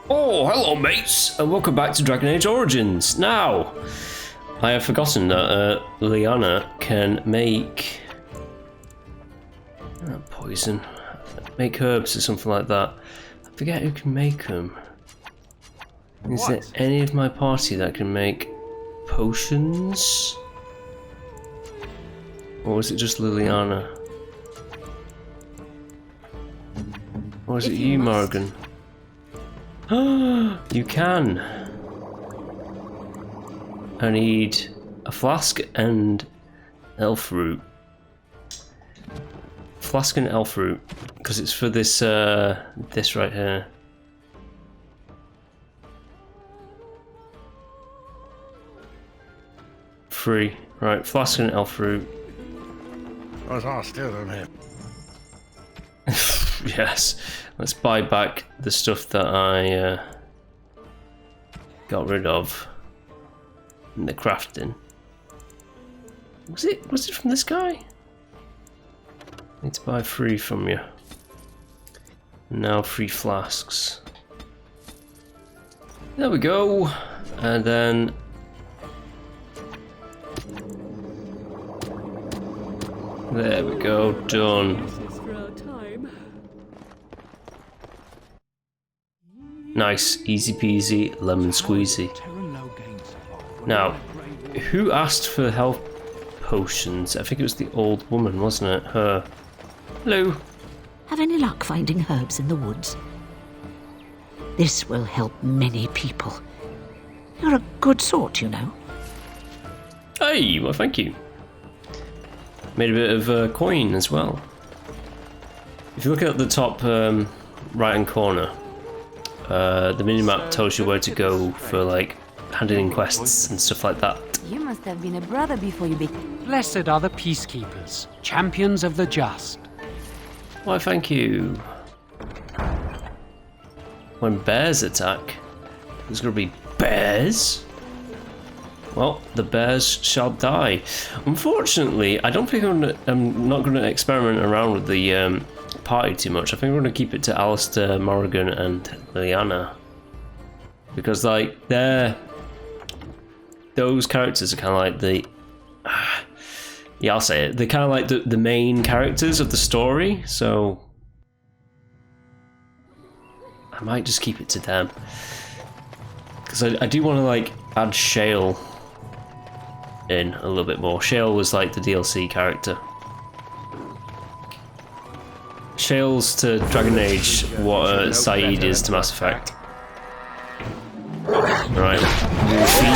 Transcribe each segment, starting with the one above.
Oh, hello mates, and welcome back to Dragon Age Origins. Now, I have forgotten that Liana can make poison, make herbs or something like that. I forget who can make them. Is there any of my party that can make potions? Or is it just Liliana? Or is it you, Morrigan? You can. I need a flask and elf root. Flask and elf root, because it's for this this right here. Free. Right, flask and elf root. Yes, let's buy back the stuff that I got rid of in the crafting. Was it from this guy? Need to buy 3 from you. Now 3 flasks. There we go. And then there we go, done. Nice, easy peasy, lemon squeezy. Now, who asked for health potions? I think it was the old woman, wasn't it? Her. Hello. Have any luck finding herbs in the woods? This will help many people. You're a good sort, you know. Hey, well, thank you. Made a bit of coin as well. If you look at the top right hand corner, the minimap tells you where to go for like handing in quests and stuff like that. You must have been a brother before you became. Blessed are the peacekeepers, champions of the just. Why, thank you. When bears attack, there's gonna be bears? Well, the bears shall die. Unfortunately, I don't think I'm not going to experiment around with the party too much. I think we're going to keep it to Alistair, Morrigan, and Liliana. Because, like, those characters are kind of like the... yeah, I'll say it. They're kind of like the main characters of the story, so... I might just keep it to them. Because I do want to, like, add Shale in a little bit more. Shale was like the DLC character. Shale's to Dragon Age what Saeed is to Mass Effect. Right, Wolfie,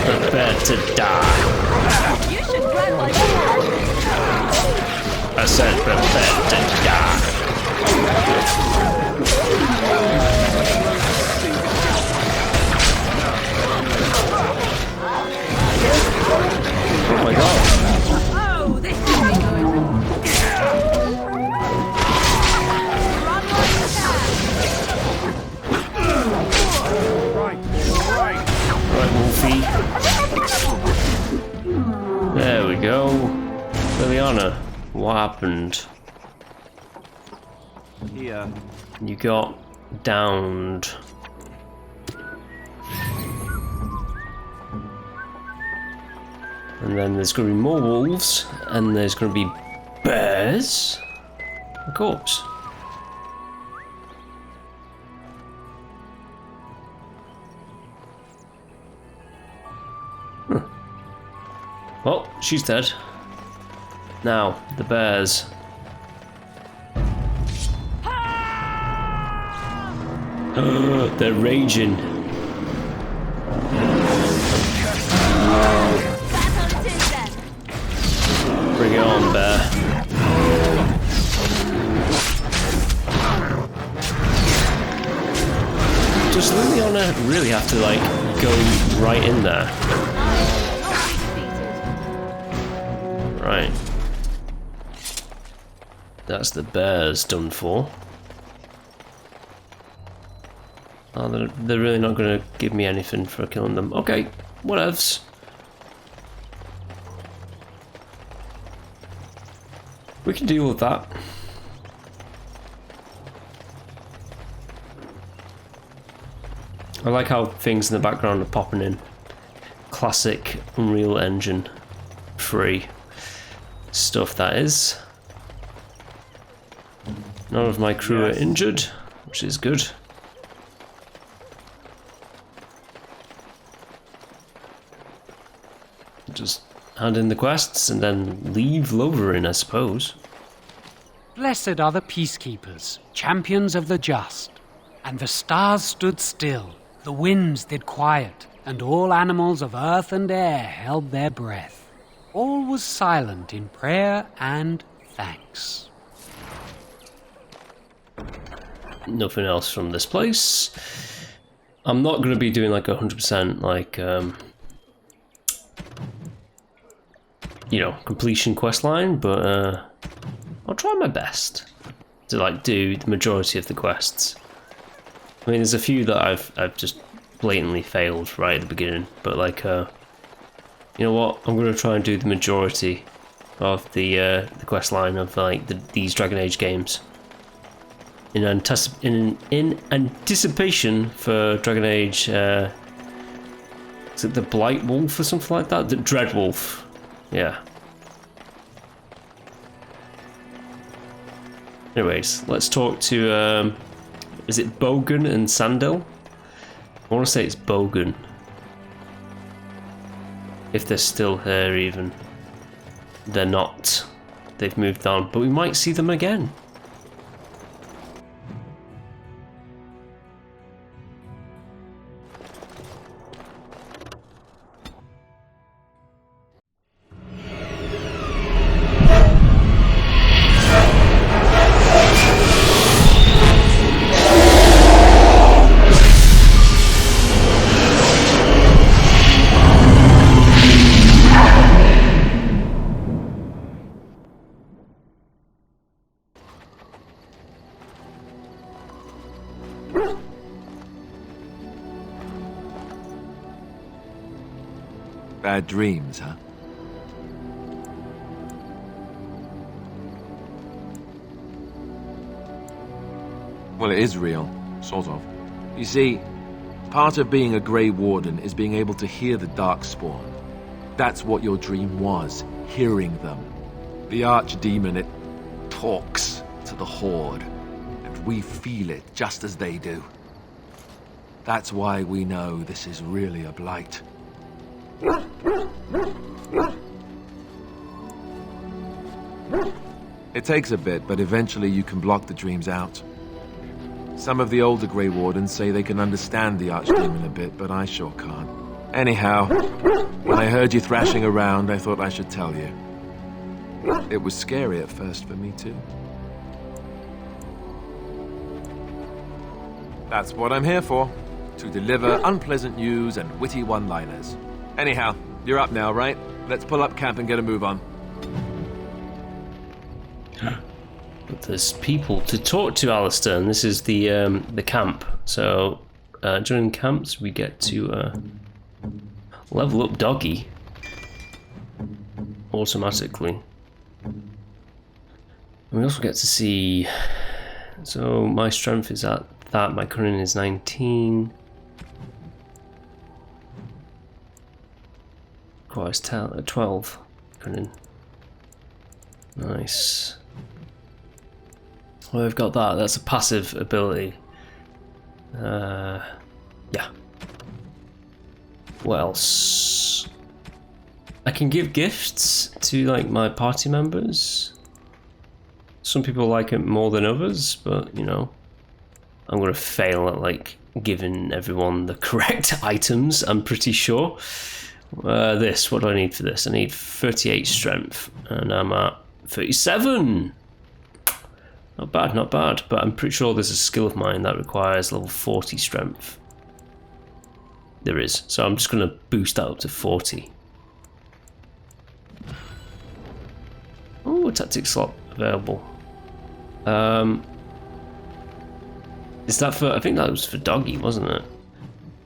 prepare to die. You should run like that. I said prepare to die. Oh my god. Oh, this is going. Right, Wolfie. There we go. Liliana, what happened? Yeah. You got downed. And then there's going to be more wolves, and there's going to be bears. Of course. Huh. Oh, she's dead. Now, the bears. They're raging. Bring it on, bear. Does Liliana really have to, like, go right in there? Right. That's the bears done for. Oh, they're really not going to give me anything for killing them. Okay, whatevs. We can deal with that. I like how things in the background are popping in. Classic Unreal Engine 3 stuff, that is. None of my crew are injured, which is good. Just hand in the quests and then leave Loverin, I suppose. Blessed are the peacekeepers, champions of the just. And the stars stood still, the winds did quiet, and all animals of earth and air held their breath. All was silent in prayer and thanks. Nothing else from this place. I'm not going to be doing like 100% like, you know, completion quest line, but I'll try my best to like do the majority of the quests. I mean, there's a few that I've just blatantly failed right at the beginning, but like, you know what? I'm going to try and do the majority of the quest line of like these Dragon Age games. In anticipation for Dragon Age, is it the Blight Wolf or something like that? The Dread Wolf, yeah. Anyways, let's talk to, is it Bogan and Sandil? I want to say it's Bogan. If they're still here even. They're not. They've moved on, but we might see them again. Bad dreams, huh? Well, it is real, sort of. You see, part of being a Grey Warden is being able to hear the Darkspawn. That's what your dream was, hearing them. The Archdemon, it talks to the Horde, and we feel it just as they do. That's why we know this is really a blight. It takes a bit, but eventually you can block the dreams out. Some of the older Grey Wardens say they can understand the Archdemon a bit, but I sure can't. Anyhow, when I heard you thrashing around, I thought I should tell you. It was scary at first for me, too. That's what I'm here for. To deliver unpleasant news and witty one-liners. Anyhow, you're up now, right? Let's pull up camp and get a move on. But there's people to talk to, Alistair, and this is the camp. So during camps we get to level up Doggy automatically. And we also get to see, so my strength is at that, my cunning is 19. Requires 12 cunning. Nice. Well, we've got that. That's a passive ability. Yeah. What else? I can give gifts to like my party members. Some people like it more than others, but you know, I'm gonna fail at like giving everyone the correct items, I'm pretty sure. This, what do I need for this? I need 38 strength, and I'm at 37. Not bad, not bad, but I'm pretty sure there's a skill of mine that requires level 40 strength. There is, so I'm just going to boost that up to 40. Oh, tactic slot available. Is that for, I think that was for Doggy, wasn't it?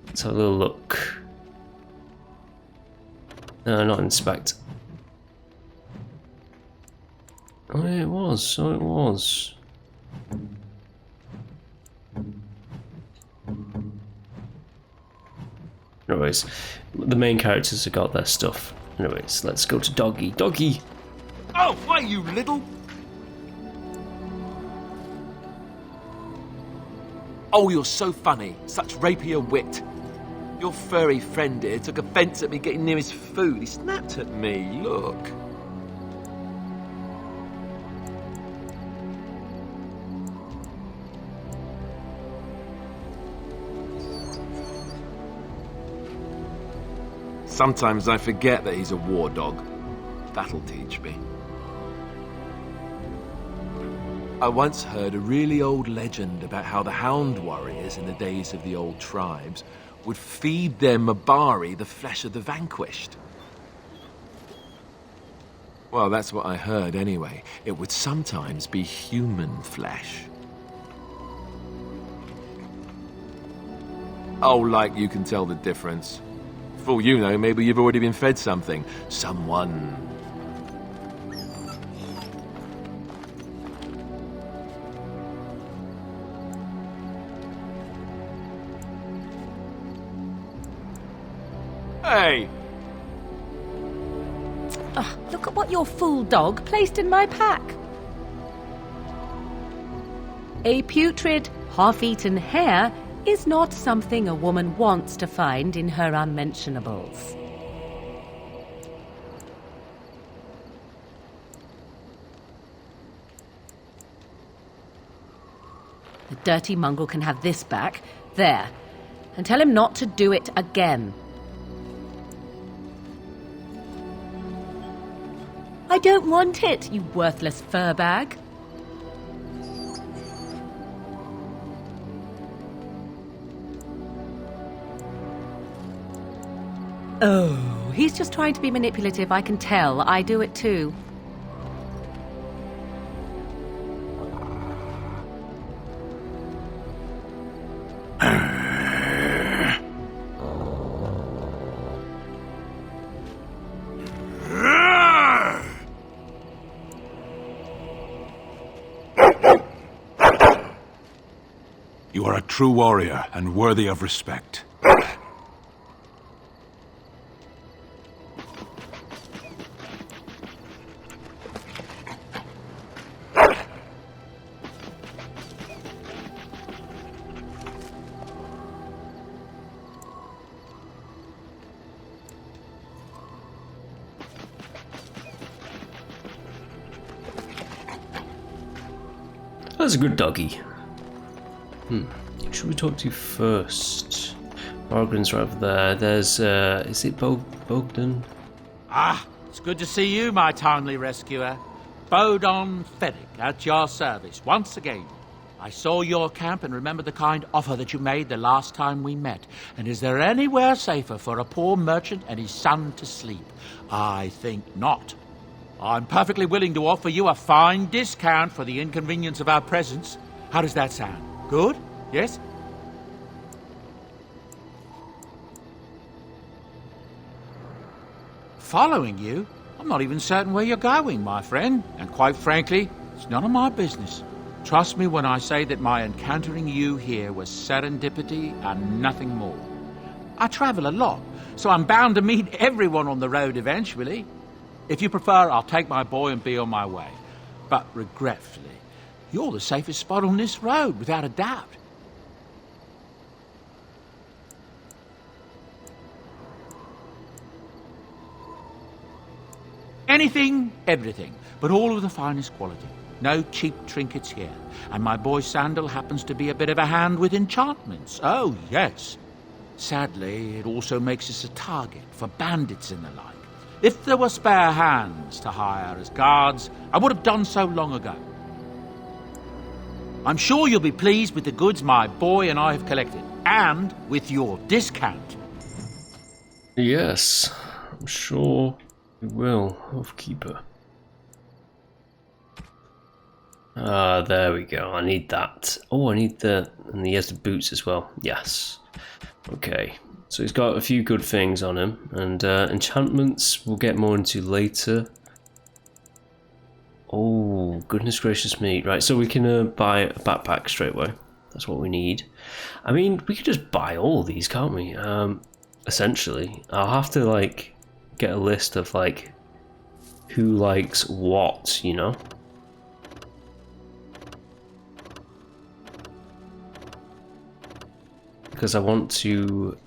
Let's have a little look. No, not inspect. Oh yeah, it was, oh it was. Anyways, the main characters have got their stuff. Anyways, let's go to Doggy. Doggy! Oh, why, you little... Oh, you're so funny. Such rapier wit. Your furry friend here took offence at me getting near his food. He snapped at me. Look. Sometimes I forget that he's a war dog. That'll teach me. I once heard a really old legend about how the hound warriors in the days of the old tribes would feed their Mabari the flesh of the vanquished. Well, that's what I heard anyway. It would sometimes be human flesh. Oh, like you can tell the difference. For all you know, maybe you've already been fed something. Someone. Hey! Look at what your fool dog placed in my pack. A putrid, half-eaten hare is not something a woman wants to find in her unmentionables. The dirty mongrel can have this back. There. And tell him not to do it again. I don't want it, you worthless fur bag. Oh, he's just trying to be manipulative, I can tell. I do it too. You are a true warrior and worthy of respect. That's a good doggy. Should we talk to you first? Morgan's right over there. There's, is it Bogdan? Ah, it's good to see you, my timely rescuer. Bodon Fennick, at your service, once again. I saw your camp and remember the kind offer that you made the last time we met. And is there anywhere safer for a poor merchant and his son to sleep? I think not. I'm perfectly willing to offer you a fine discount for the inconvenience of our presence. How does that sound? Good? Yes? Following you? I'm not even certain where you're going, my friend. And quite frankly, it's none of my business. Trust me when I say that my encountering you here was serendipity and nothing more. I travel a lot, so I'm bound to meet everyone on the road eventually. If you prefer, I'll take my boy and be on my way. But regretfully, you're the safest spot on this road, without a doubt. Anything, everything, but all of the finest quality. No cheap trinkets here. And my boy Sandal happens to be a bit of a hand with enchantments. Oh, yes. Sadly, it also makes us a target for bandits and the like. If there were spare hands to hire as guards, I would have done so long ago. I'm sure you'll be pleased with the goods my boy and I have collected, and with your discount. Yes, I'm sure we will, Oathkeeper. Ah, there we go. I need that. Oh, I need the... and he has the boots as well. Yes. Okay. So he's got a few good things on him. And enchantments we'll get more into later. Oh, goodness gracious me. Right, so we can buy a backpack straight away. That's what we need. I mean, we could just buy all these, can't we? essentially. I'll have to like get a list of like who likes what, you know. Because I want to...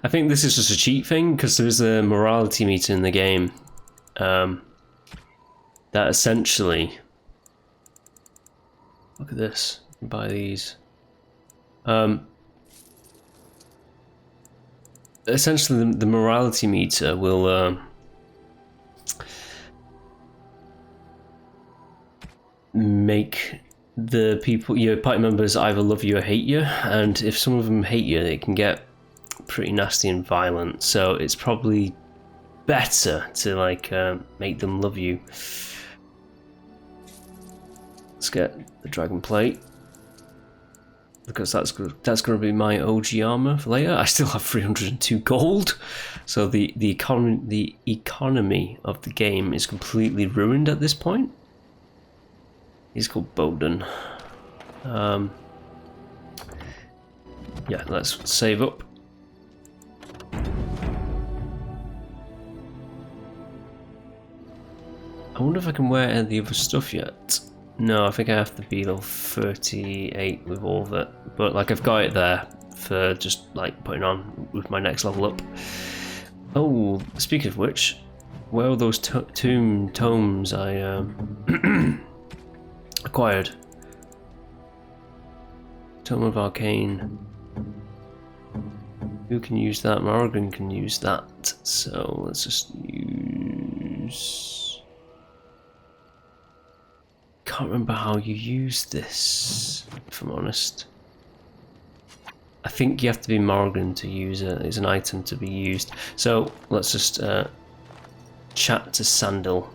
I think this is just a cheat thing, because there's a morality meter in the game that essentially... Look at this. You can buy these. Essentially, the morality meter will make the people, your party members, either love you or hate you, and if some of them hate you, it can get pretty nasty and violent. So it's probably better to like make them love you. Let's get the dragon plate, because that's going to be my OG armor for later. I still have 302 gold, so the economy of the game is completely ruined at this point. He's called Baldur. Yeah, let's save up. I wonder if I can wear any of the other stuff yet. No, I think I have to be level 38 with all of it. But like I've got it there for just like putting on with my next level up. Oh, speaking of which, where are those tomes I acquired? Tome of Arcane. Who can use that? Morrigan can use that. So let's just use... Can't remember how you use this, if I'm honest. I think you have to be Morrigan to use it. It's an item to be used. So let's just chat to Sandal.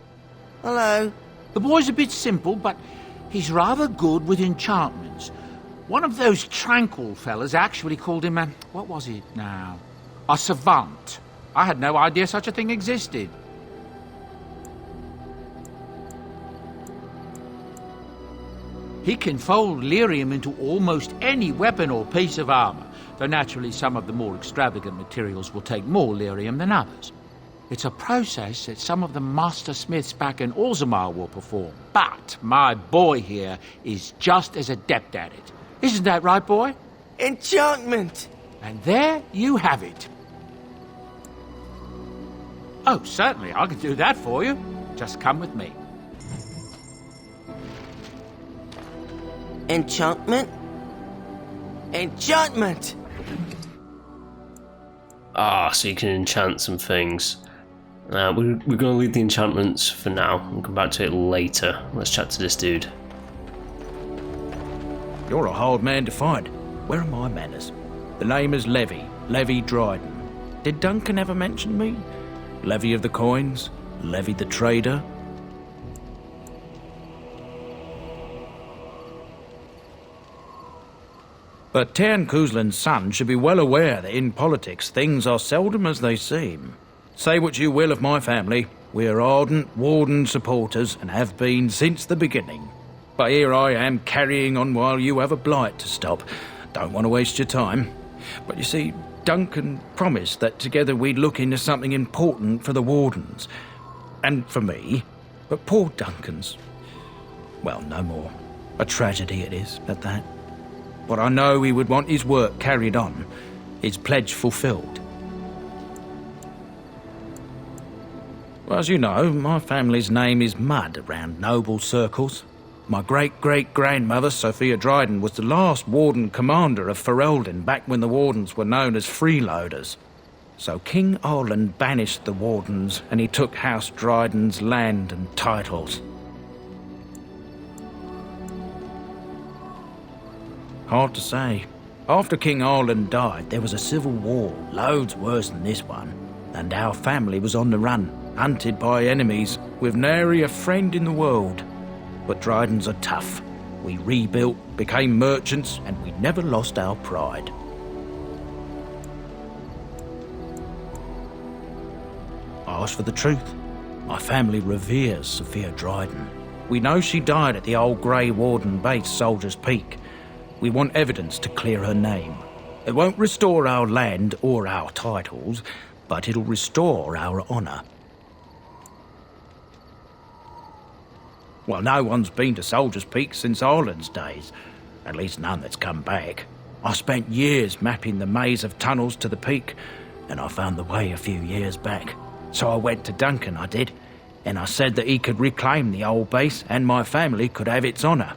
Hello. The boy's a bit simple, but he's rather good with enchantments. One of those tranquil fellas actually called him a... what was it now? A savant. I had no idea such a thing existed. He can fold lyrium into almost any weapon or piece of armor, though naturally some of the more extravagant materials will take more lyrium than others. It's a process that some of the master smiths back in Orzammar will perform, but my boy here is just as adept at it. Isn't that right, boy? Enchantment! And there you have it. Oh, certainly, I can do that for you. Just come with me. Enchantment? Enchantment! Ah, so you can enchant some things. We're going to leave the enchantments for now. We'll come back to it later. Let's chat to this dude. You're a hard man to find. Where are my manners? The name is Levi Dryden. Did Duncan ever mention me? Levy of the coins? Levy the trader? But Tairn Kuzlin's son should be well aware that in politics things are seldom as they seem. Say what you will of my family, we're ardent Warden supporters and have been since the beginning. But here I am carrying on while you have a blight to stop. Don't want to waste your time. But you see, Duncan promised that together we'd look into something important for the Wardens. And for me. But poor Duncan's... well, no more. A tragedy it is, at that. But I know he would want his work carried on, his pledge fulfilled. Well, as you know, my family's name is mud around noble circles. My great-great-grandmother, Sophia Dryden, was the last Warden commander of Ferelden back when the Wardens were known as freeloaders. So King Arland banished the Wardens and he took House Dryden's land and titles. Hard to say. After King Arland died, there was a civil war, loads worse than this one, and our family was on the run, hunted by enemies, with nary a friend in the world. But Drydens are tough. We rebuilt, became merchants, and we never lost our pride. Ask for the truth. My family reveres Sophia Dryden. We know she died at the old Grey Warden base, Soldier's Peak. We want evidence to clear her name. It won't restore our land or our titles, but it'll restore our honour. Well, no one's been to Soldier's Peak since Ireland's days. At least none that's come back. I spent years mapping the maze of tunnels to the peak, and I found the way a few years back. So I went to Duncan, I did, and I said that he could reclaim the old base and my family could have its honour.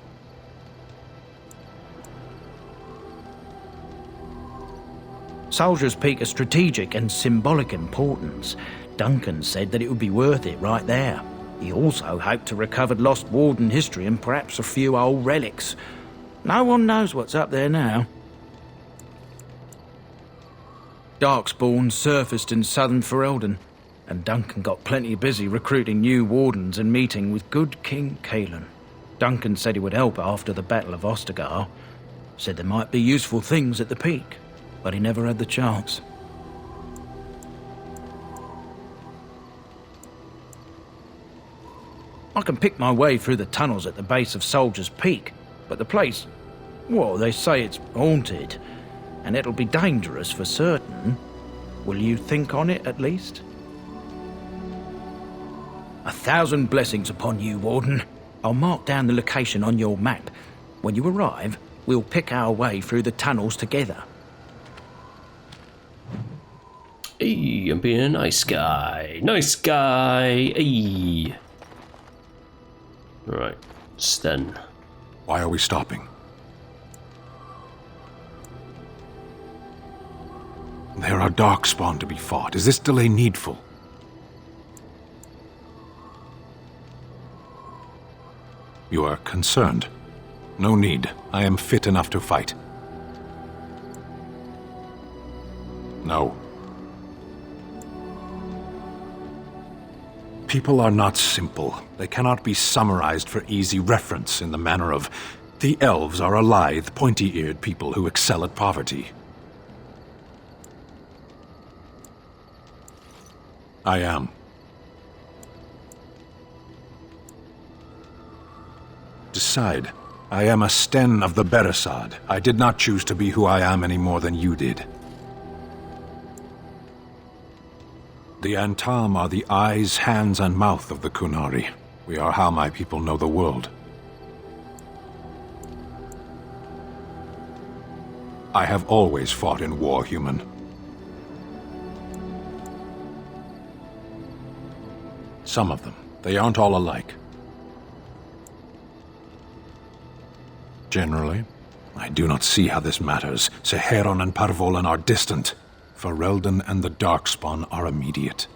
Soldier's Peak is strategic and symbolic importance. Duncan said that it would be worth it right there. He also hoped to recover lost Warden history and perhaps a few old relics. No one knows what's up there now. Darkspawn surfaced in southern Ferelden, and Duncan got plenty busy recruiting new Wardens and meeting with good King Caelan. Duncan said he would help after the Battle of Ostagar. Said there might be useful things at the peak, but he never had the chance. I can pick my way through the tunnels at the base of Soldier's Peak, but the place, well, they say it's haunted, and it'll be dangerous for certain. Will you think on it at least? 1,000 blessings upon you, Warden. I'll mark down the location on your map. When you arrive, we'll pick our way through the tunnels together. Hey, I'm being a nice guy. Nice guy. Hey. Right, Sten. Why are we stopping? There are Darkspawn to be fought. Is this delay needful? You are concerned. No need. I am fit enough to fight. No. People are not simple. They cannot be summarized for easy reference in the manner of, the elves are a lithe, pointy-eared people who excel at poverty. I am. Decide. I am a Sten of the Beresad. I did not choose to be who I am any more than you did. The Antam are the eyes, hands, and mouth of the Kunari. We are how my people know the world. I have always fought in war, human. Some of them. They aren't all alike. Generally, I do not see how this matters. Seheron and Parvolan are distant. Ferelden and the Darkspawn are immediate.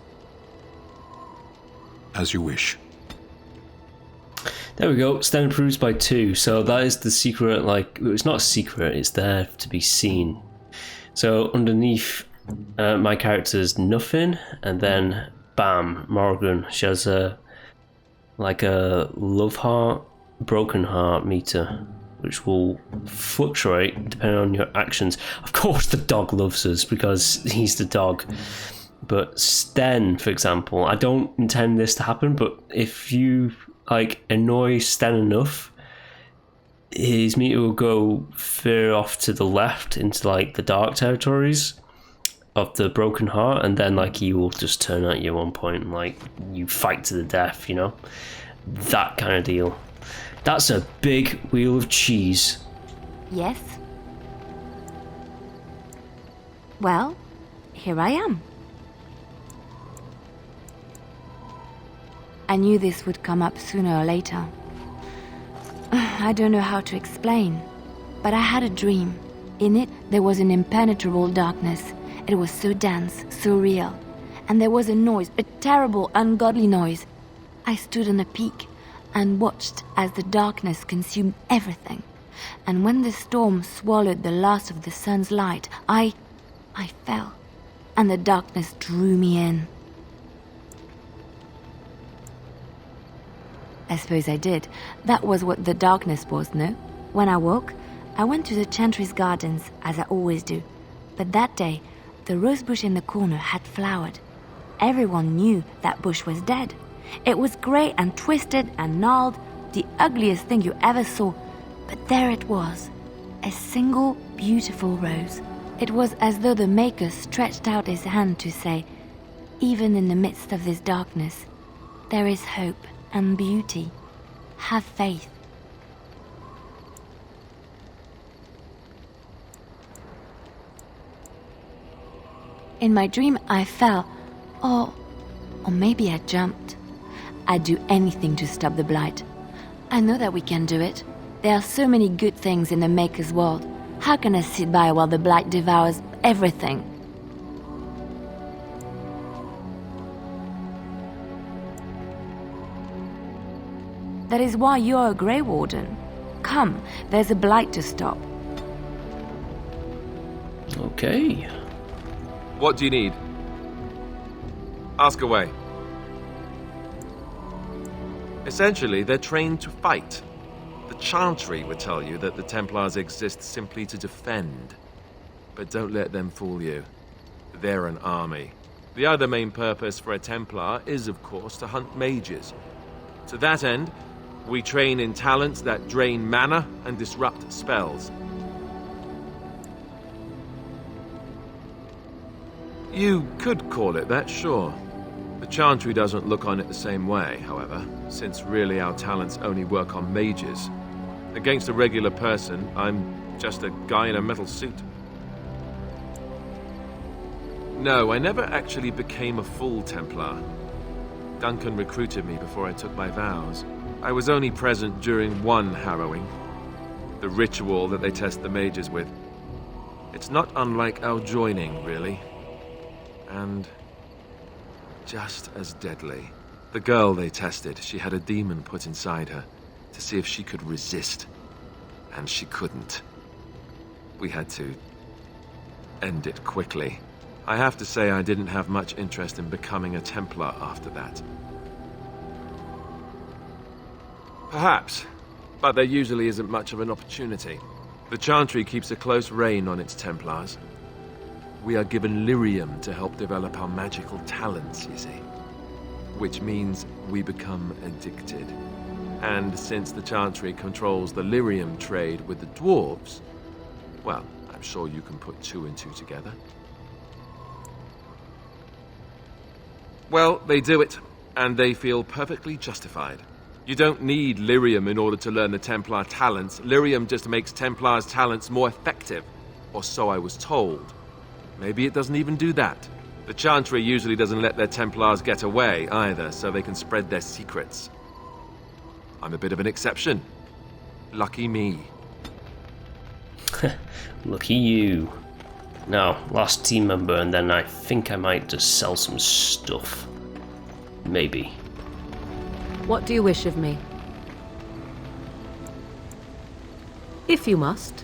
As you wish. There we go. Sten improves by 2. So that is the secret. Like, it's not a secret. It's there to be seen. So underneath my character's nothing, and then bam, Morgan. She has a love heart, broken heart meter, which will fluctuate depending on your actions. Of course the dog loves us because he's the dog. But Sten, for example, I don't intend this to happen, but if you annoy Sten enough, his meter will go further off to the left into the dark territories of the broken heart, and then he will just turn at you at one point and you fight to the death, you know? That kind of deal. That's a big wheel of cheese. Yes. Well, here I am. I knew this would come up sooner or later. I don't know how to explain, but I had a dream. In it, there was an impenetrable darkness. It was so dense, so real. And there was a noise, a terrible, ungodly noise. I stood on a peak and watched as the darkness consumed everything. And when the storm swallowed the last of the sun's light, I fell, and the darkness drew me in. I suppose I did. That was what the darkness was, no? When I woke, I went to the Chantry's gardens, as I always do. But that day, the rosebush in the corner had flowered. Everyone knew that bush was dead. It was grey and twisted and gnarled, the ugliest thing you ever saw. But there it was, a single beautiful rose, It was as though the Maker stretched out his hand to say, even in the midst of this darkness, there is hope and beauty. Have faith. In my dream, I fell, or maybe I jumped. I'd do anything to stop the blight. I know that we can do it. There are so many good things in the Maker's world. How can I sit by while the blight devours everything? That is why you're a Grey Warden. Come, there's a blight to stop. Okay. What do you need? Ask away. Essentially, they're trained to fight. The Chantry would tell you that the Templars exist simply to defend. But don't let them fool you. They're an army. The other main purpose for a Templar is, of course, to hunt mages. To that end, we train in talents that drain mana and disrupt spells. You could call it that, sure. The Chantry doesn't look on it the same way, however, since really our talents only work on mages. Against a regular person, I'm just a guy in a metal suit. No, I never actually became a full Templar. Duncan recruited me before I took my vows. I was only present during one harrowing, the ritual that they test the mages with. It's not unlike our joining, really. And just as deadly. The girl they tested, she had a demon put inside her to see if she could resist. And she couldn't. We had to end it quickly. I have to say I didn't have much interest in becoming a Templar after that. Perhaps, but there usually isn't much of an opportunity. The Chantry keeps a close rein on its Templars. We are given lyrium to help develop our magical talents, you see. Which means we become addicted. And since the Chantry controls the lyrium trade with the dwarves, well, I'm sure you can put two and two together. Well, they do it, and they feel perfectly justified. You don't need lyrium in order to learn the Templar talents. Lyrium just makes Templars' talents more effective, or so I was told. Maybe it doesn't even do that. The Chantry usually doesn't let their Templars get away either, so they can spread their secrets. I'm a bit of an exception. Lucky me. Lucky you. Now, last team member, and then I think I might just sell some stuff. Maybe. What do you wish of me? If you must.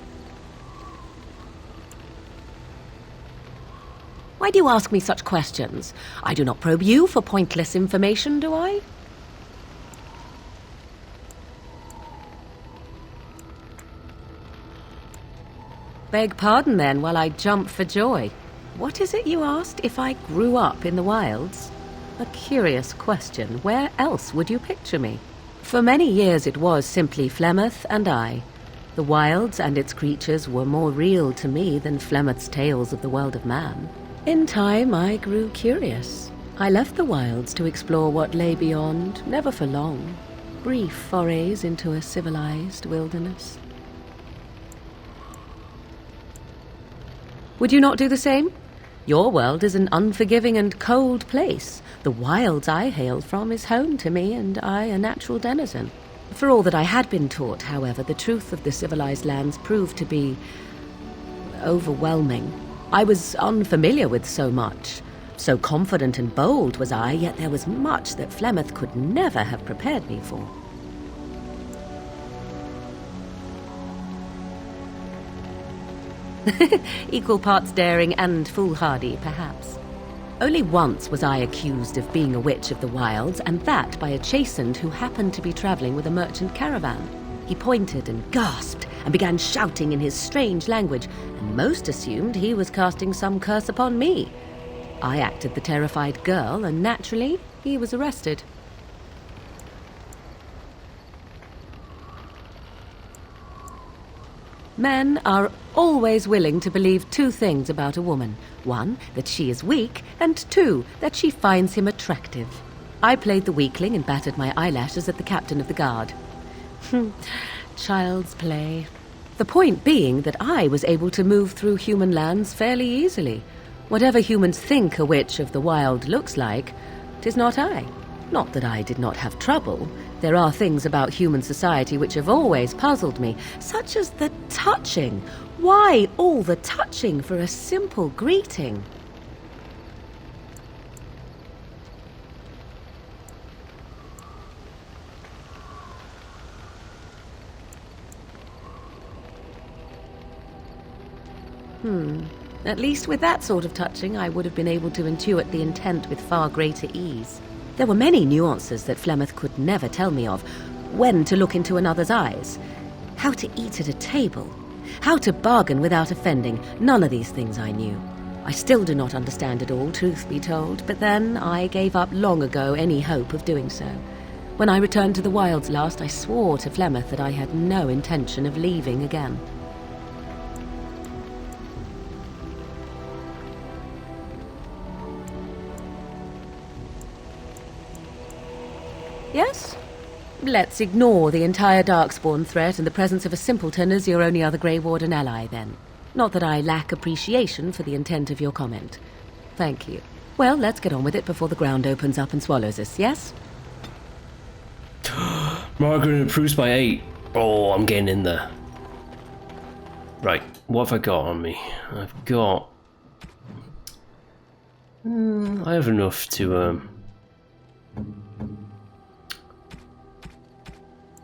Why do you ask me such questions? I do not probe you for pointless information, do I? Beg pardon then while I jump for joy. What is it you asked? If I grew up in the wilds? A curious question. Where else would you picture me? For many years it was simply Flemeth and I. The wilds and its creatures were more real to me than Flemeth's tales of the world of man. In time I grew curious. I left the wilds to explore what lay beyond, never for long. Brief forays into a civilized wilderness. Would you not do the same? Your world is an unforgiving and cold place. The wilds I hail from is home to me, and I a natural denizen. For all that I had been taught, however, the truth of the civilized lands proved to be overwhelming. I was unfamiliar with so much. So confident and bold was I, yet there was much that Flemeth could never have prepared me for. Equal parts daring and foolhardy, perhaps. Only once was I accused of being a witch of the wilds, and that by a chastened who happened to be travelling with a merchant caravan. He pointed and gasped and began shouting in his strange language, and most assumed he was casting some curse upon me. I acted the terrified girl, and naturally, he was arrested. Men are always willing to believe two things about a woman. One, that she is weak, and two, that she finds him attractive. I played the weakling and battered my eyelashes at the captain of the guard. Child's play. The point being that I was able to move through human lands fairly easily. Whatever humans think a witch of the wild looks like, 'tis not I. Not that I did not have trouble. There are things about human society which have always puzzled me, such as the touching. Why all the touching for a simple greeting? At least with that sort of touching, I would have been able to intuit the intent with far greater ease. There were many nuances that Flemeth could never tell me of. When to look into another's eyes, how to eat at a table, how to bargain without offending. None of these things I knew. I still do not understand it all, truth be told, but then I gave up long ago any hope of doing so. When I returned to the wilds last, I swore to Flemeth that I had no intention of leaving again. Yes? Let's ignore the entire Darkspawn threat and the presence of a simpleton as your only other Grey Warden ally, then. Not that I lack appreciation for the intent of your comment. Thank you. Well, let's get on with it before the ground opens up and swallows us, yes? Margaret improves by 8. Oh, I'm getting in there. Right, what have I got on me? I've got... I have enough to,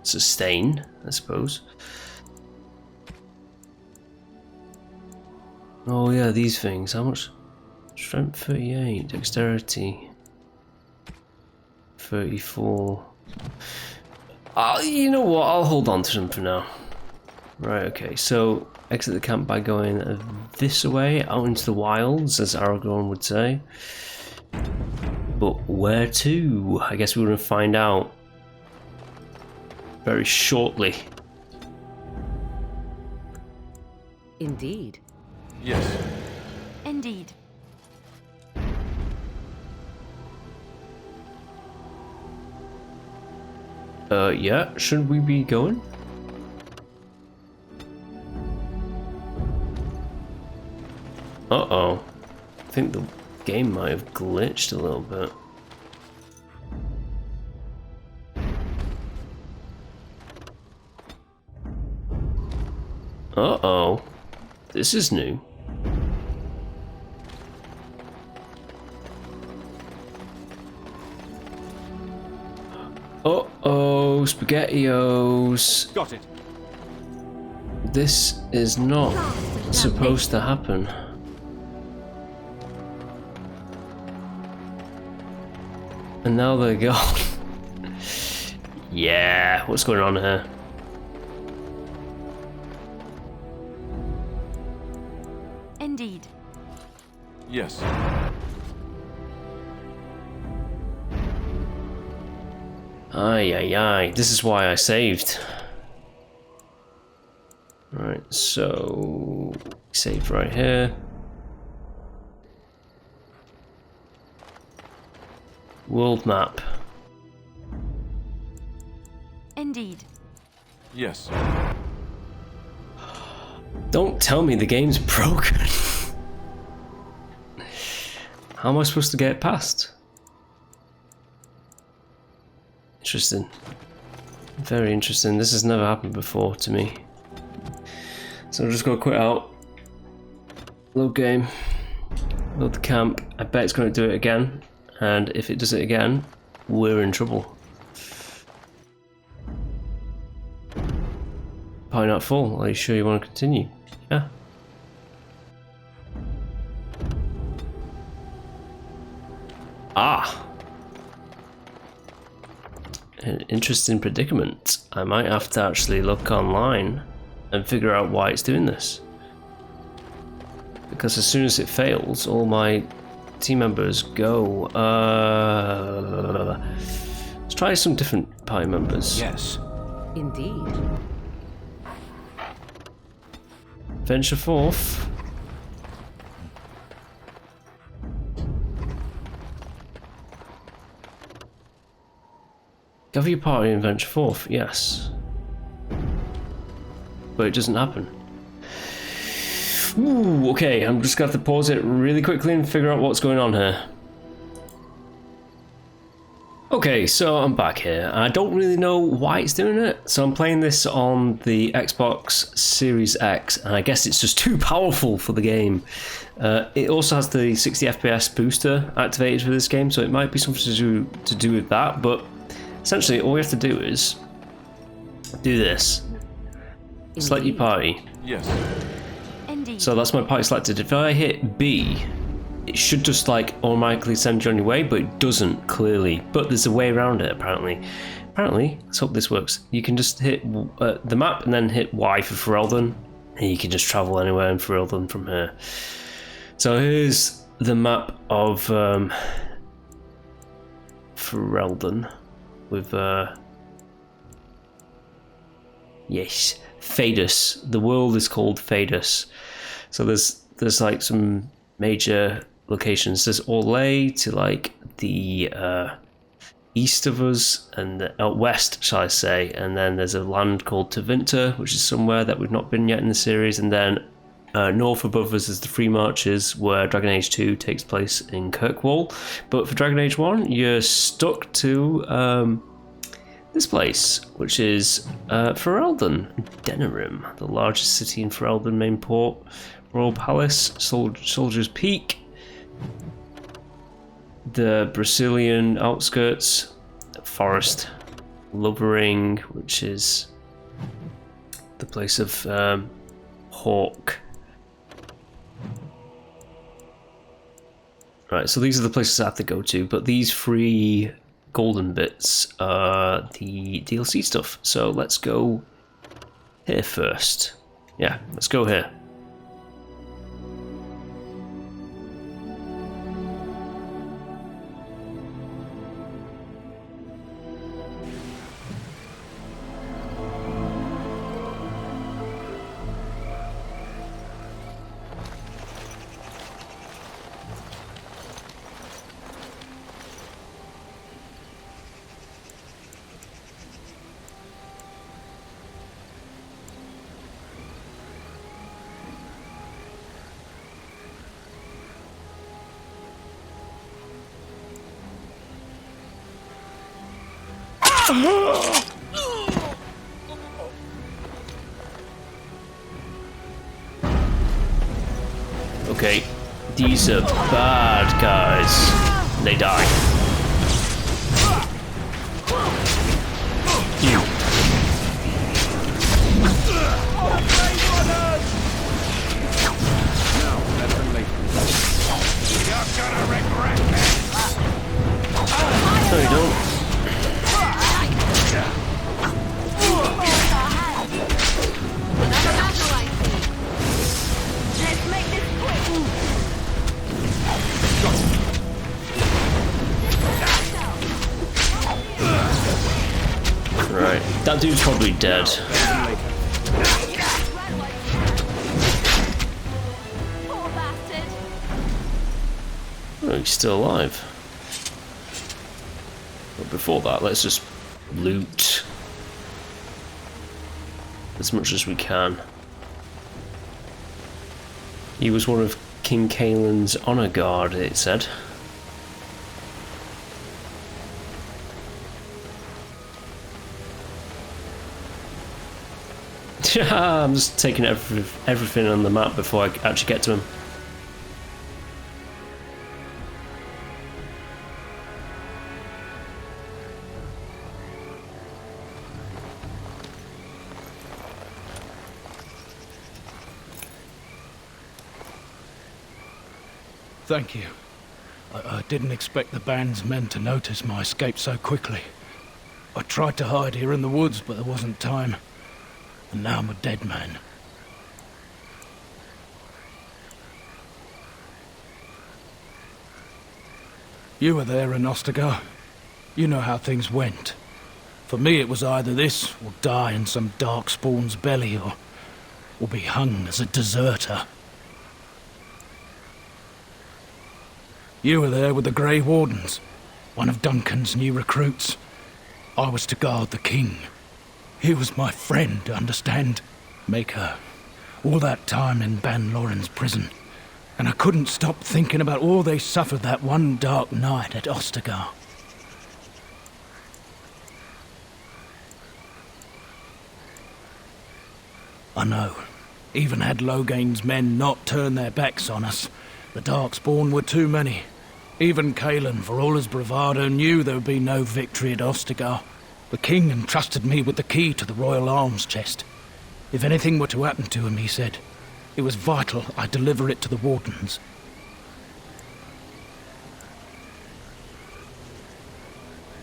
sustain, I suppose. Oh yeah, these things. How much? Strength 38, dexterity 34. You know what? I'll hold on to them for now. Right, okay. So exit the camp by going this way, out into the wilds, as Aragorn would say. But where to? I guess we're going to find out very shortly. Indeed. Yes. Indeed. Yeah, should we be going? Uh-oh. I think the game might have glitched a little bit. Uh-oh. This is new. Uh-oh, SpaghettiOs. Got it. This is not supposed to happen. And now they're gone. Yeah, what's going on here? Indeed. Yes. Aye. This is why I saved. Right, so saved right here. World map. Indeed. Yes. Don't tell me the game's broken. How am I supposed to get it past? Interesting. Very interesting. This has never happened before to me. So I'm just gonna quit out. Load game. Load the camp. I bet it's gonna do it again. And if it does it again, we're in trouble. Pie not full. Are you sure you want to continue? Yeah. Ah. An interesting predicament. I might have to actually look online and figure out why it's doing this. Because as soon as it fails, all my team members go. Let's try some different party members. Yes. Indeed. venture forth. Gather your party and venture forth, yes. But it doesn't happen. Ooh, okay, I'm just gonna have to pause it really quickly and figure out what's going on here. Okay, so I'm back here. I don't really know why it's doing it. So I'm playing this on the Xbox Series X, and I guess it's just too powerful for the game. It also has the 60 FPS booster activated for this game, so it might be something to do with that, but essentially all we have to do is do this. Select your party. Yes. Indeed. So that's my party selected. If I hit B, it should just like automatically send you on your way, but it doesn't, clearly. But there's a way around it, apparently. Let's hope this works. You can just hit the map and then hit Y for Ferelden, and you can just travel anywhere in Ferelden from here. So here's the map of Ferelden with yes, Fadus. The world is called Fadus. So there's like some major locations. There's Orlais to like the east of us and west, shall I say, and then there's a land called Neverwinter, which is somewhere that we've not been yet in the series, and then north above us is the Free Marches, where Dragon Age 2 takes place in Kirkwall. But for Dragon Age 1, you're stuck to this place, which is Ferelden, Denerim, the largest city in Ferelden, main port, Royal Palace, Soldier's Peak, the Brazilian outskirts, Forest, Lovering, which is the place of Hawk. Right, so these are the places I have to go to, but these 3 golden bits are the DLC stuff. So let's go here first. Yeah, let's go here. Okay, these are bad guys. They die. You. No, you don't. Right, that dude's probably dead. Oh, he's still alive. But before that, let's just loot as much as we can. He was one of King Caelan's honor guard, it said. I'm just taking everything on the map before I actually get to him. Thank you. I didn't expect the band's men to notice my escape so quickly. I tried to hide here in the woods, but there wasn't time. And now I'm a dead man. You were there, Enostagar. You know how things went. For me, it was either this or die in some Darkspawn's belly, or or be hung as a deserter. You were there with the Grey Wardens, one of Duncan's new recruits. I was to guard the king. He was my friend, understand? Maker. All that time in Ban Loren's prison. And I couldn't stop thinking about all they suffered that one dark night at Ostagar. I know. Even had Logain's men not turned their backs on us, the Darkspawn were too many. Even Cailan, for all his bravado, knew there would be no victory at Ostagar. The king entrusted me with the key to the royal arms chest. If anything were to happen to him, he said, it was vital I deliver it to the Wardens.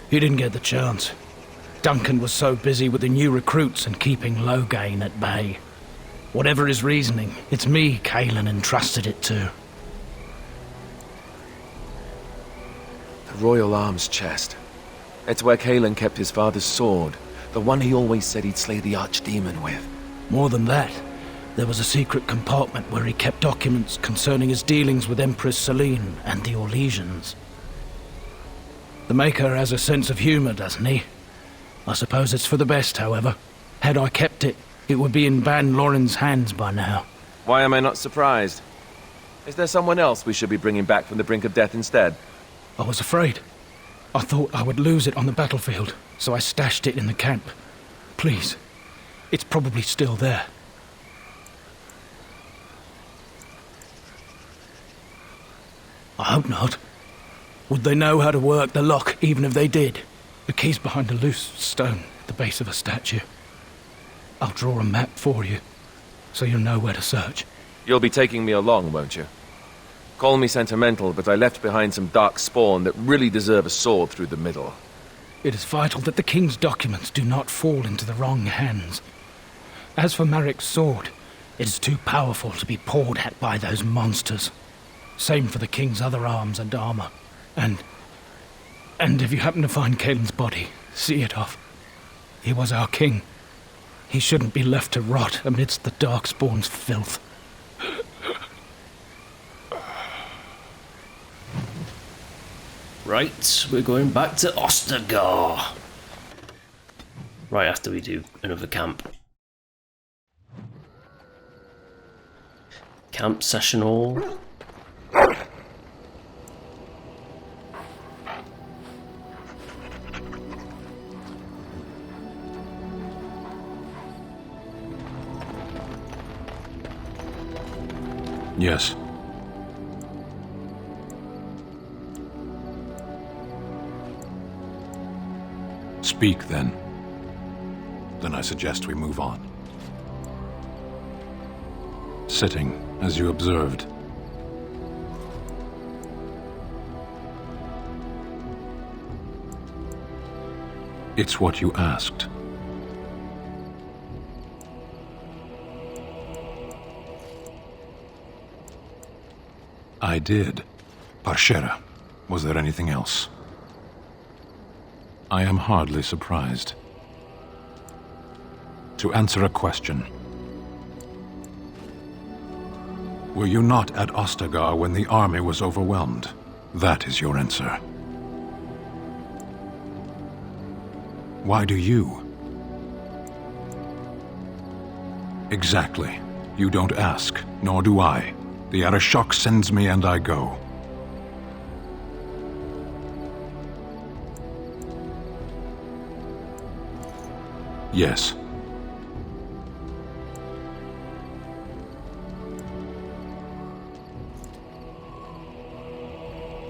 He didn't get the chance. Duncan was so busy with the new recruits and keeping Logain at bay. Whatever his reasoning, it's me Cailan entrusted it to. The royal arms chest. It's where Cailan kept his father's sword, the one he always said he'd slay the Archdemon with. More than that, there was a secret compartment where he kept documents concerning his dealings with Empress Selene and the Orlesians. The Maker has a sense of humour, doesn't he? I suppose it's for the best, however. Had I kept it, it would be in Ban Loren's hands by now. Why am I not surprised? Is there someone else we should be bringing back from the brink of death instead? I was afraid. I thought I would lose it on the battlefield, so I stashed it in the camp. Please, it's probably still there. I hope not. Would they know how to work the lock, even if they did? The key's behind a loose stone at the base of a statue. I'll draw a map for you, so you'll know where to search. You'll be taking me along, won't you? Call me sentimental, but I left behind some Darkspawn that really deserve a sword through the middle. It is vital that the king's documents do not fall into the wrong hands. As for Marik's sword, it is too powerful to be pawed at by those monsters. Same for the king's other arms and armor. And if you happen to find Cailan's body, see it off. He was our king. He shouldn't be left to rot amidst the Darkspawn's filth. Right, we're going back to Ostagar. Right after we do another camp. Camp session all. Yes. Speak, then. Then I suggest we move on. Sitting, as you observed. It's what you asked. I did. Parshera. Was there anything else? I am hardly surprised. To answer a question. Were you not at Ostagar when the army was overwhelmed? That is your answer. Why do you? Exactly. You don't ask, nor do I. The Arashok sends me and I go. Yes.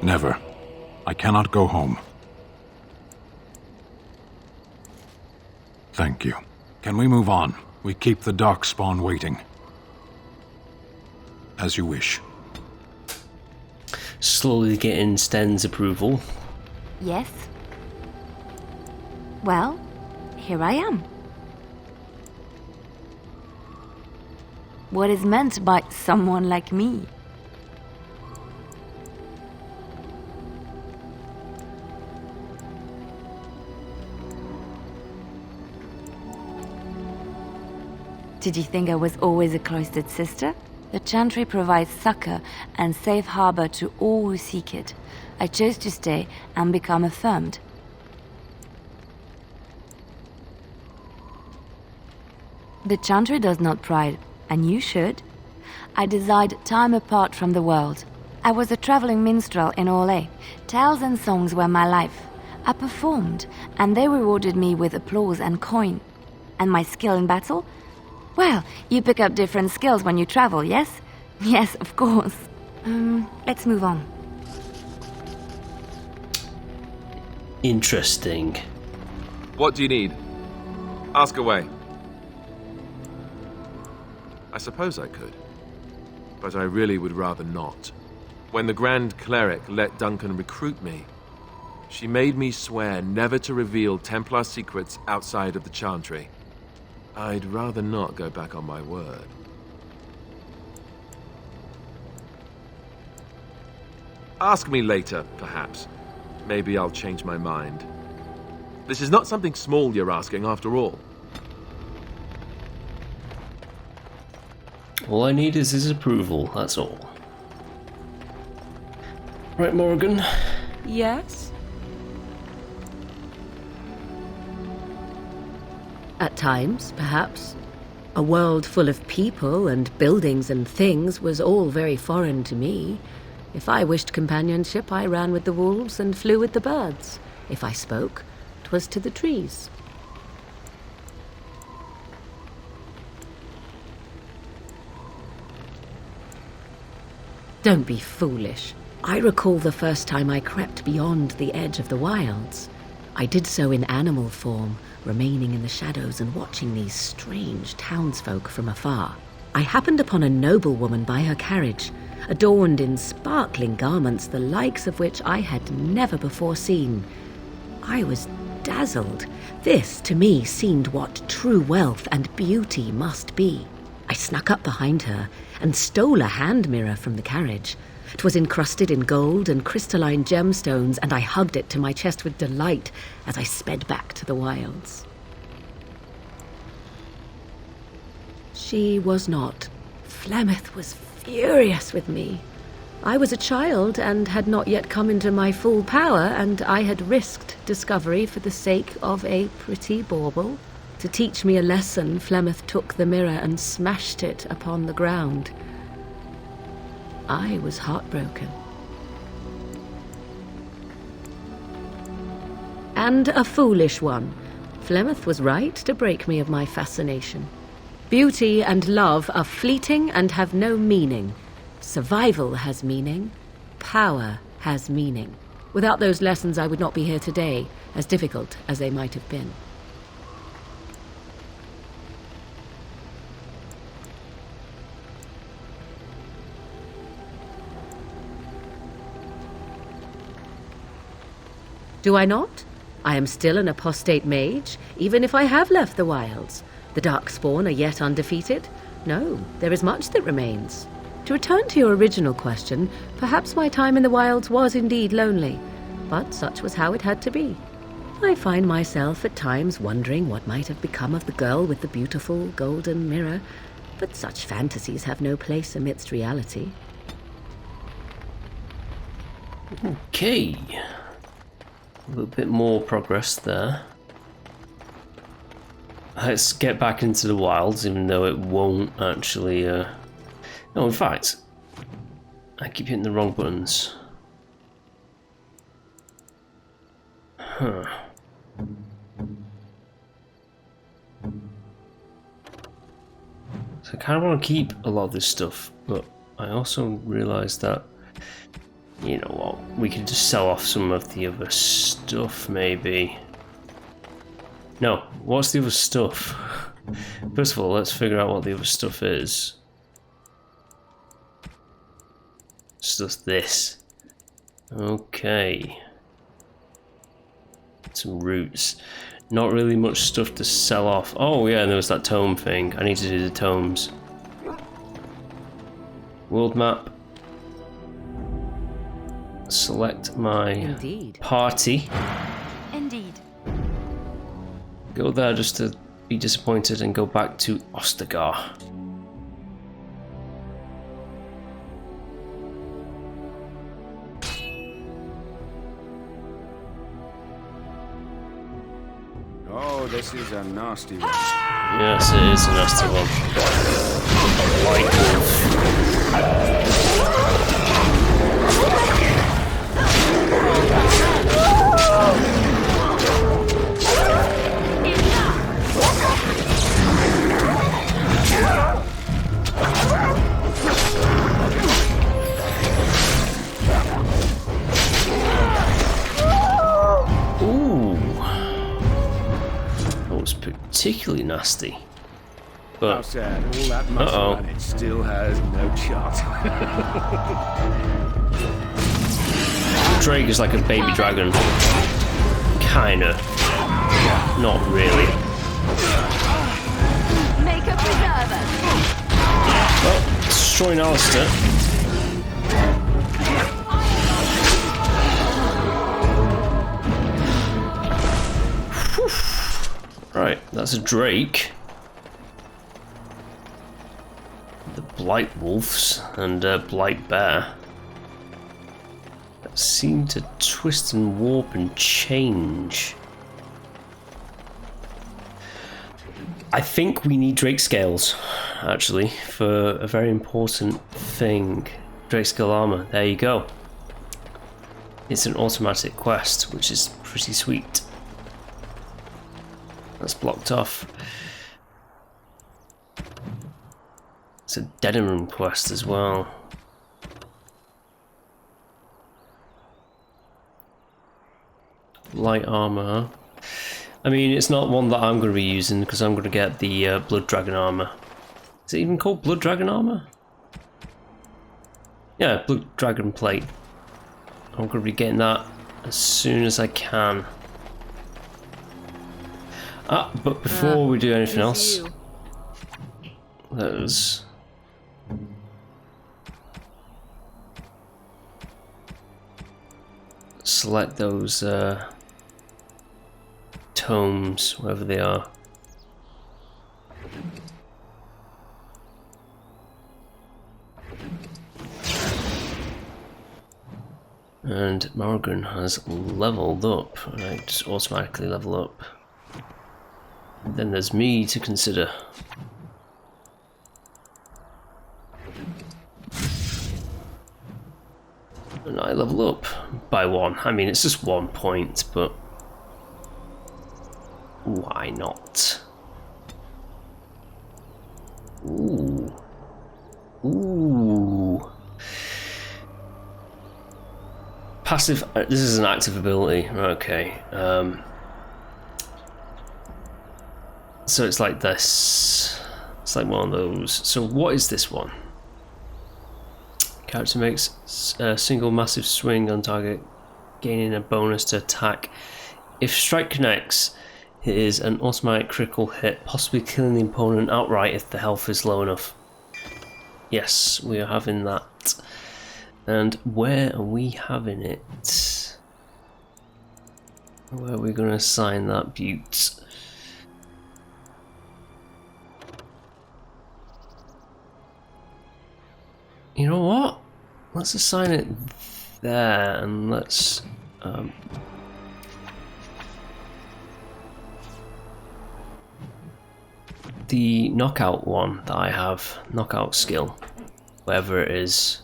Never. I cannot go home. Thank you. Can we move on? We keep the Darkspawn waiting. As you wish. Slowly getting Sten's approval. Yes. Well, here I am. What is meant by someone like me? Did you think I was always a cloistered sister? The chantry provides succor and safe harbor to all who seek it. I chose to stay and become affirmed. The chantry does not pride, and you should. I desired time apart from the world. I was a traveling minstrel in Orlais. Tales and songs were my life. I performed, and they rewarded me with applause and coin. And my skill in battle? Well, you pick up different skills when you travel, yes? Yes, of course. Let's move on. Interesting. What do you need? Ask away. I suppose I could, but I really would rather not. When the Grand Cleric let Duncan recruit me, she made me swear never to reveal Templar secrets outside of the Chantry. I'd rather not go back on my word. Ask me later, perhaps. Maybe I'll change my mind. This is not something small you're asking, after all. All I need is his approval, that's all. Right, Morgan? Yes? At times, perhaps. A world full of people and buildings and things was all very foreign to me. If I wished companionship, I ran with the wolves and flew with the birds. If I spoke, 'twas to the trees. Don't be foolish. I recall the first time I crept beyond the edge of the wilds. I did so in animal form, remaining in the shadows and watching these strange townsfolk from afar. I happened upon a noblewoman by her carriage, adorned in sparkling garments the likes of which I had never before seen. I was dazzled. This, to me, seemed what true wealth and beauty must be. I snuck up behind her and stole a hand mirror from the carriage. 'Twas encrusted in gold and crystalline gemstones, and I hugged it to my chest with delight as I sped back to the wilds. She was not. Flemeth was furious with me. I was a child and had not yet come into my full power, and I had risked discovery for the sake of a pretty bauble. To teach me a lesson, Flemeth took the mirror and smashed it upon the ground. I was heartbroken. And a foolish one. Flemeth was right to break me of my fascination. Beauty and love are fleeting and have no meaning. Survival has meaning. Power has meaning. Without those lessons, I would not be here today, as difficult as they might have been. Do I not? I am still an apostate mage, even if I have left the wilds. The Darkspawn are yet undefeated. No, there is much that remains. To return to your original question, perhaps my time in the wilds was indeed lonely, but such was how it had to be. I find myself at times wondering what might have become of the girl with the beautiful golden mirror, but such fantasies have no place amidst reality. Okay. A little bit more progress there. Let's get back into the wilds, even though it won't actually... No, in fact, I keep hitting the wrong buttons. Huh. So I kind of want to keep a lot of this stuff, but I also realise that, you know what, we could just sell off some of the other stuff, maybe. No, what's the other stuff? First of all, let's figure out what the other stuff is. It's just this. Okay. Some roots. Not really much stuff to sell off. Oh yeah, and there was that tome thing. I need to do the tomes. World map. Select my party. Indeed. Go there just to be disappointed and go back to Ostagar. Oh, this is a nasty one. Yes, it is a nasty one. White wolf. Particularly nasty. But how sad, all that muscle and it still has no shot. Drake is like a baby dragon. Kinda. Not really. Make a preserver. Well, destroying Alistair. Right, that's a Drake. The Blight Wolves and Blight Bear that seem to twist and warp and change. I think we need Drake Scales, actually, for a very important thing. Drake Scale Armor, there you go. It's an automatic quest, which is pretty sweet. That's blocked off. It's a Denim quest as well. Light armor. I mean, it's not one that I'm going to be using because I'm going to get the Blood Dragon armor. Is it even called Blood Dragon armor? Yeah, Blood Dragon plate. I'm going to be getting that as soon as I can. But before we do anything else, let's select those tomes, wherever they are. And Morrigan has leveled up, and I just automatically level up. Then there's me to consider. And I level up by 1. I mean, it's just 1 point, but why not? Ooh. Ooh. Passive, this is an active ability, okay. So it's like this. It's like one of those. So what is this one? Character makes a single massive swing on target, gaining a bonus to attack. If strike connects, it is an automatic critical hit, possibly killing the opponent outright if the health is low enough. Yes, we are having that. And where are we having it? Where are we going to assign that butte? You know what? Let's assign it there, and let's the knockout one that I have, knockout skill, whatever it is.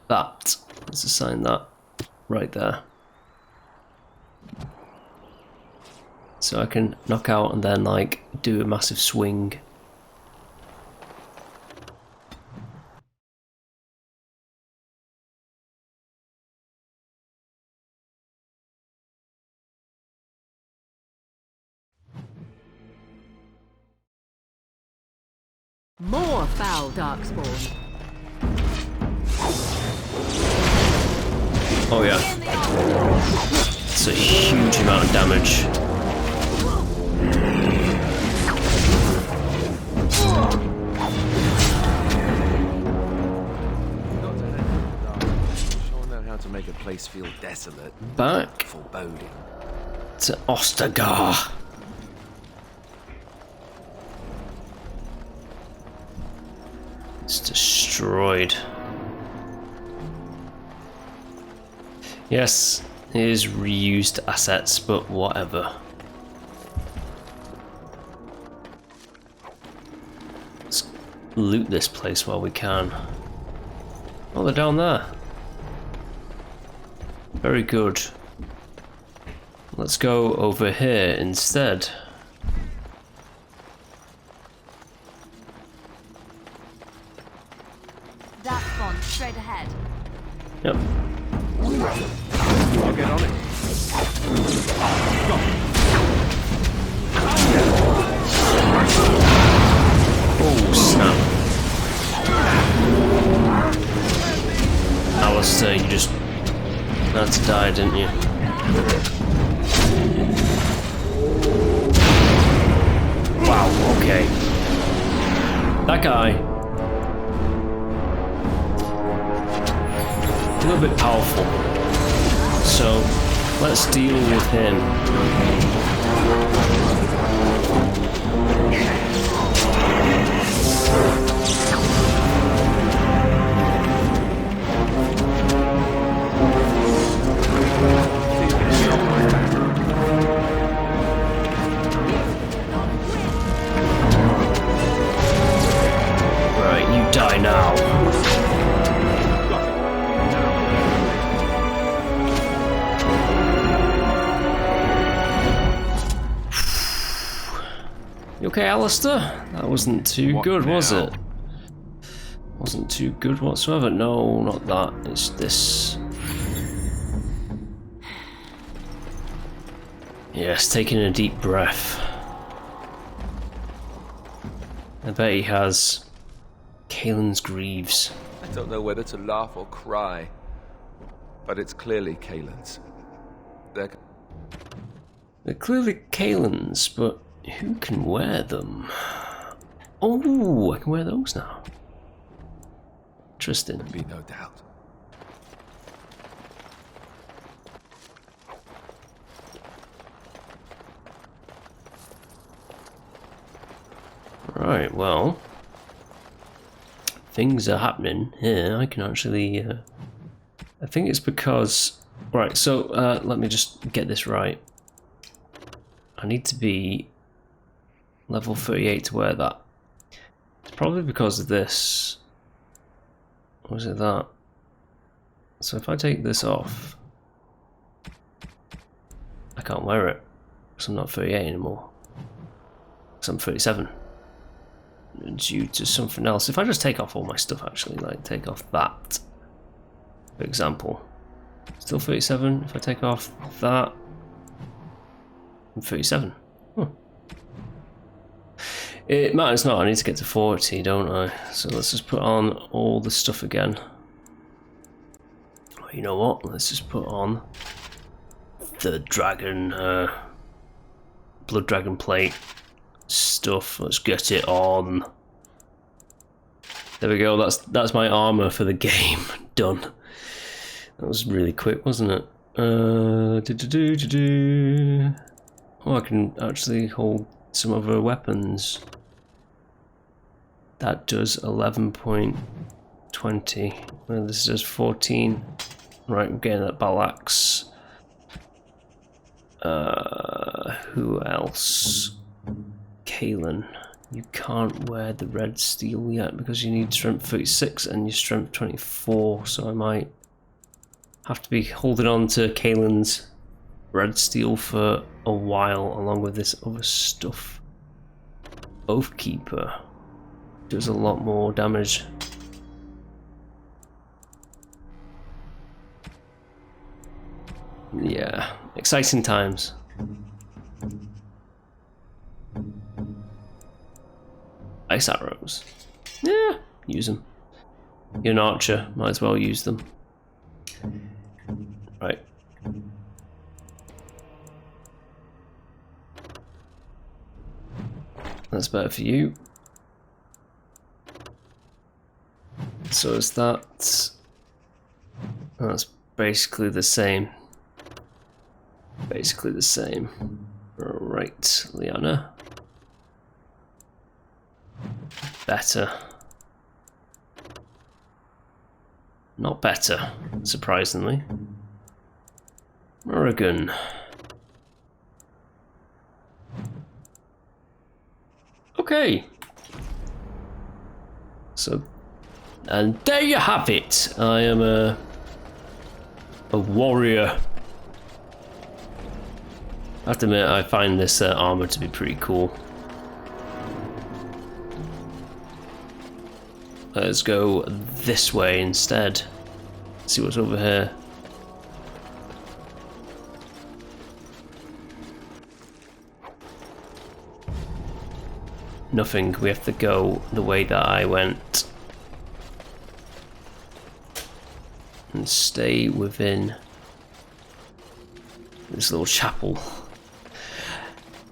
That. Let's assign that right there. So I can knock out and then like do a massive swing. More foul Darkspawn. Oh yeah. It's a huge amount of damage. Sure know how to make a place feel desolate. Back. Foreboding. to Ostagar. It's destroyed. Yes, it is reused assets, but whatever. Let's loot this place while we can. Oh, they're down there. Very good. Let's go over here instead. Darkspawn, straight ahead. Yep. I'll get on it. Oh, snap. Alistair, you just had to die, didn't you? Wow, okay. That guy. A little bit powerful. So, let's deal with him. Right, you die now. You okay, Alistair? That wasn't too good, was it? Wasn't too good whatsoever. No, not that. It's this. Yes, taking a deep breath. I bet he has Kaelin's Greaves. I don't know whether to laugh or cry, but it's clearly Kaelin's. They're clearly Kaelin's, but who can wear them? Oh, I can wear those now. Interesting. be no doubt. Right, well, things are happening here. I can actually, I think it's because, right, so let me just get this right. I need to be level 38 to wear that. It's probably because of this. Or is it that? So if I take this off, I can't wear it because I'm not 38 anymore. Because I'm 37. Due to something else. If I just take off all my stuff, actually, like take off that, for example, still 37. If I take off that, I'm 37. Huh. It matters not. I need to get to 40, don't I? So let's just put on all the stuff again. You know what? Let's just put on the dragon, blood dragon plate stuff. Let's get it on. There we go. That's my armor for the game. Done. That was really quick, wasn't it? Oh, I can actually hold some other weapons. That does 11.20. Well, this does 14. Right, I'm getting that Balax. Who else? Kaelin. You can't wear the red steel yet because you need strength 36 and your strength 24, so I might have to be holding on to Kaelin's red steel for a while along with this other stuff. Oathkeeper does a lot more damage. Yeah, exciting times. Ice arrows. Yeah, use them. You're an archer, might as well use them. Right. That's better for you. So is that... That's basically the same. basically the same. Alright, Liana. Better. Not better, surprisingly. Oregon. Okay. So, and there you have it. I am a warrior. I have to admit, I find this armor to be pretty cool. Let's go this way instead. See what's over here. Nothing. We have to go the way that I went. And stay within this little chapel.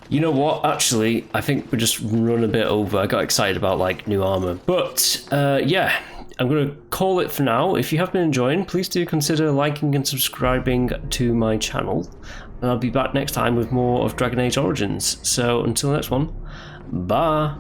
You know what, actually, I think we just run a bit over. I got excited about like new armor. But yeah, I'm going to call it for now. If you have been enjoying, please do consider liking and subscribing to my channel. And I'll be back next time with more of Dragon Age Origins. So until next one, bye.